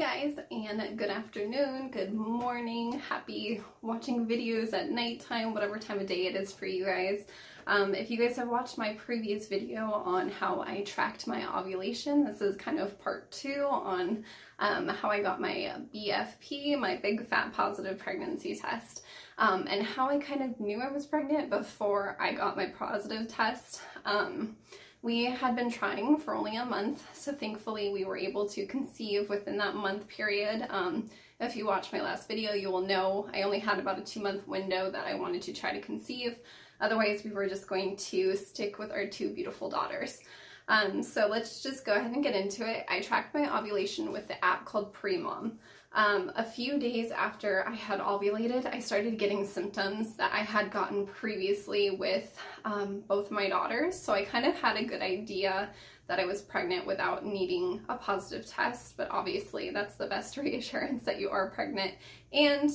guys, and good afternoon, good morning, happy watching videos at nighttime, whatever time of day it is for you guys. If you guys have watched my previous video on how I tracked my ovulation, this is kind of part 2 on how I got my BFP, my big fat positive pregnancy test, and how I kind of knew I was pregnant before I got my positive test. We had been trying for only a month, so thankfully we were able to conceive within that month period. If you watch my last video, you will know I only had about a 2-month window that I wanted to try to conceive. Otherwise, we were just going to stick with our 2 beautiful daughters. So let's just go ahead and get into it. I tracked my ovulation with the app called Pre-Mom. A few days after I had ovulated, I started getting symptoms that I had gotten previously with both my daughters. So I kind of had a good idea that I was pregnant without needing a positive test, but obviously that's the best reassurance that you are pregnant. And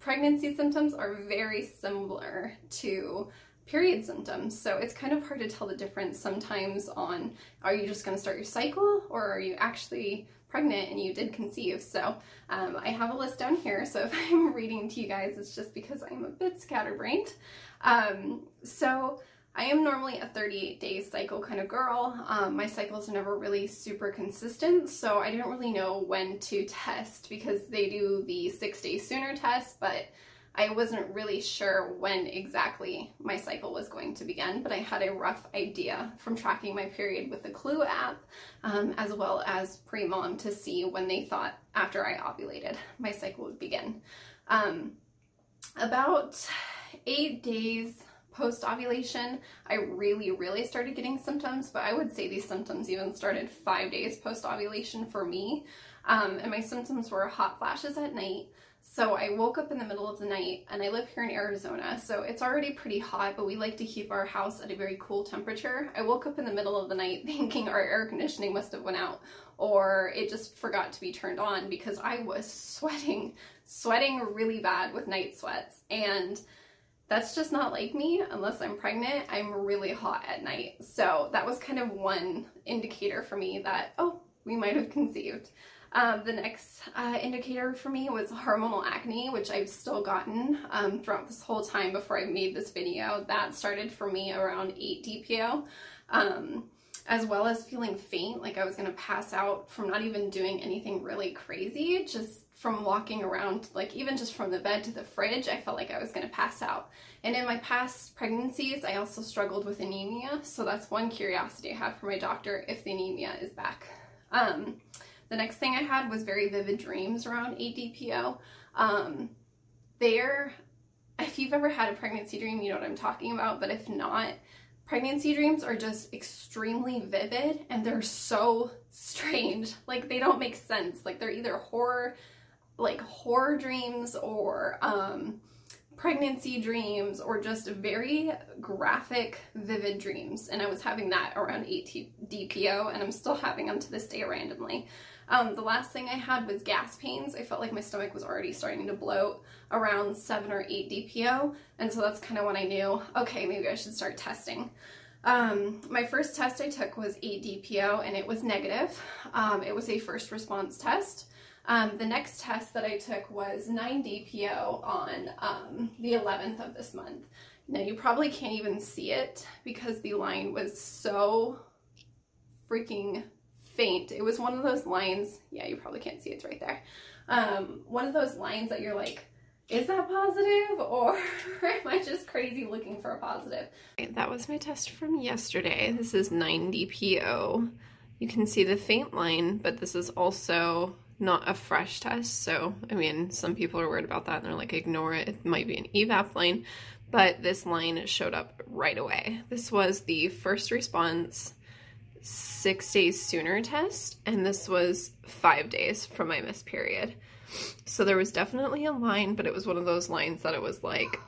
pregnancy symptoms are very similar to period symptoms, so it's kind of hard to tell the difference sometimes on, are you just going to start your cycle or are you actually pregnant and you did conceive? So I have a list down here, so if I'm reading to you guys, it's just because I'm a bit scatterbrained. So I am normally a 38-day cycle kind of girl. My cycles are never really super consistent, so I didn't really know when to test because they do the 6 days sooner test, but I wasn't really sure when exactly my cycle was going to begin, but I had a rough idea from tracking my period with the Clue app, as well as Pre-Mom, to see when they thought after I ovulated my cycle would begin. About 8 days post-ovulation, I really started getting symptoms, but I would say these symptoms even started 5 days post-ovulation for me, and my symptoms were hot flashes at night. So I woke up in the middle of the night, and I live here in Arizona, so it's already pretty hot, but we like to keep our house at a very cool temperature. I woke up in the middle of the night thinking our air conditioning must have went out, or it just forgot to be turned on, because I was sweating really bad with night sweats, and that's just not like me. Unless I'm pregnant, I'm really hot at night. So that was kind of one indicator for me that, oh, we might have conceived. The next indicator for me was hormonal acne, which I've still gotten throughout this whole time before I made this video. That started for me around 8 DPO, as well as feeling faint, like I was going to pass out from not even doing anything really crazy, just from walking around, like even just from the bed to the fridge, I felt like I was going to pass out. And in my past pregnancies, I also struggled with anemia, so that's one curiosity I have for my doctor, if the anemia is back. The next thing I had was very vivid dreams around 8 DPO. If you've ever had a pregnancy dream, you know what I'm talking about, but if not, pregnancy dreams are just extremely vivid, and they're so strange. Like, they don't make sense. Like, they're either horror dreams, or pregnancy dreams, or just very graphic, vivid dreams. And I was having that around 8 DPO, and I'm still having them to this day randomly. The last thing I had was gas pains. I felt like my stomach was already starting to bloat around 7 or 8 DPO, and so that's kind of when I knew, okay, maybe I should start testing. My first test I took was 8 DPO, and it was negative. It was a first response test. The next test that I took was 9 DPO on the 11th of this month. Now, you probably can't even see it because the line was so freaking faint. It was one of those lines, yeah, you probably can't see, it's right there. One of those lines that you're like, is that positive, or am I just crazy looking for a positive? That was my test from yesterday. This is 9 DPO. You can see the faint line, but this is also not a fresh test, so I mean, some people are worried about that and they're like, ignore it, it might be an evap line, but this line showed up right away. This was the first response 6 days sooner test, and this was 5 days from my missed period. So there was definitely a line, but it was one of those lines that it was like,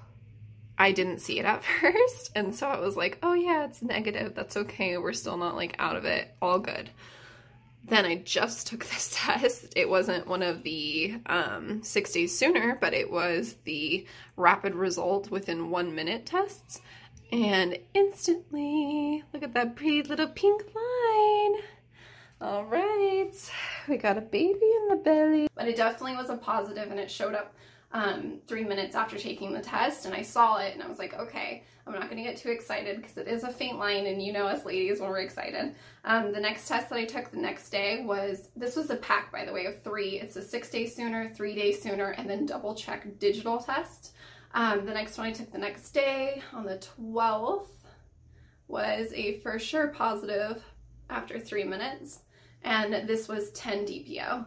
I didn't see it at first, and so I was like, oh yeah, it's negative, that's okay, we're still not like out of it, all good. Then I just took this test. It wasn't one of the 6 days sooner, but it was the rapid result within 1 minute tests. And instantly, look at that pretty little pink line. All right, we got a baby in the belly. But it definitely was a positive, and it showed up 3 minutes after taking the test, and I saw it and I was like, okay, I'm not gonna get too excited because it is a faint line, and you know us ladies when we're excited. The next test that I took the next day this was a pack, by the way, of 3. It's a 6 days sooner, 3 days sooner, and then double check digital test. The next one I took the next day on the 12th was a for sure positive after 3 minutes, and this was 10 DPO,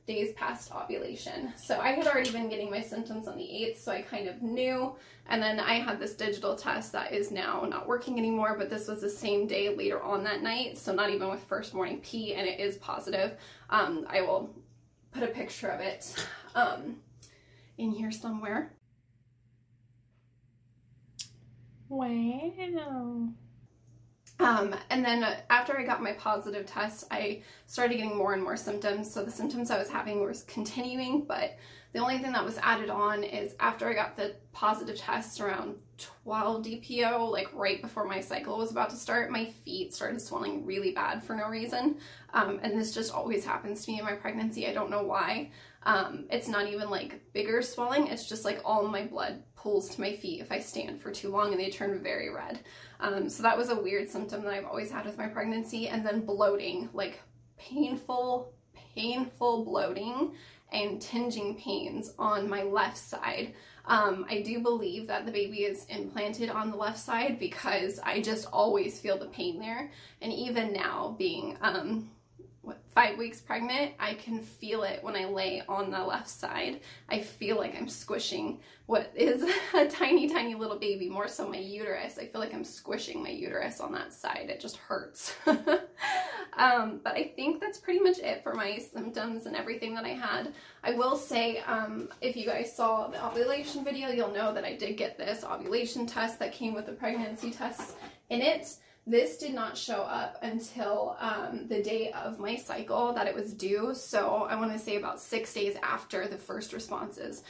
days past ovulation. So I had already been getting my symptoms on the 8th, so I kind of knew. And then I had this digital test that is now not working anymore, but this was the same day later on that night, so not even with first morning pee, and it is positive. I will put a picture of it in here somewhere. Wow. And then after I got my positive test, I started getting more and more symptoms. So the symptoms I was having were continuing, but the only thing that was added on is after I got the positive test around 12 DPO, like right before my cycle was about to start, my feet started swelling really bad for no reason. And this just always happens to me in my pregnancy. I don't know why. It's not even like bigger swelling. It's just like all my blood pulls to my feet if I stand for too long, and they turn very red. So that was a weird symptom that I've always had with my pregnancy. And then bloating, like painful bloating and tinging pains on my left side. I do believe that the baby is implanted on the left side because I just always feel the pain there. And even now, being 5 weeks pregnant, I can feel it when I lay on the left side. I feel like I'm squishing what is a tiny little baby, more so my uterus. I feel like I'm squishing my uterus on that side. It just hurts. But I think that's pretty much it for my symptoms and everything that I had. I will say, if you guys saw the ovulation video, you'll know that I did get this ovulation test that came with the pregnancy tests in it. This did not show up until the day of my cycle that it was due, so I want to say about 6 days after the first responses.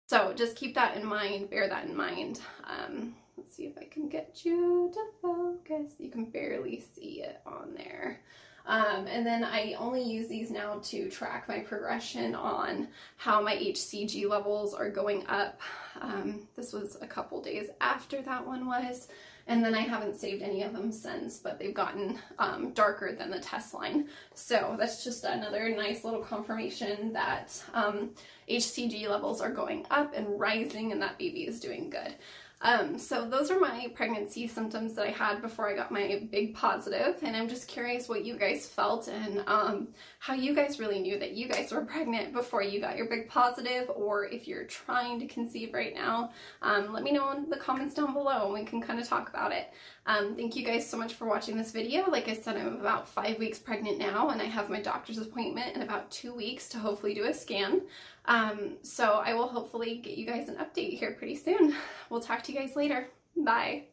So just keep that in mind, bear that in mind. Let's see if I can get you to focus. You can barely see it on there. And then I only use these now to track my progression on how my HCG levels are going up. This was a couple days after that one was, and then I haven't saved any of them since, but they've gotten darker than the test line. So that's just another nice little confirmation that HCG levels are going up and rising, and that baby is doing good. So those are my pregnancy symptoms that I had before I got my big positive, and I'm just curious what you guys felt and how you guys really knew that you guys were pregnant before you got your big positive, or if you're trying to conceive right now. Let me know in the comments down below and we can kind of talk about it. Thank you guys so much for watching this video. Like I said, I'm about 5 weeks pregnant now, and I have my doctor's appointment in about 2 weeks to hopefully do a scan. So I will hopefully get you guys an update here pretty soon. We'll talk to you guys later. Bye.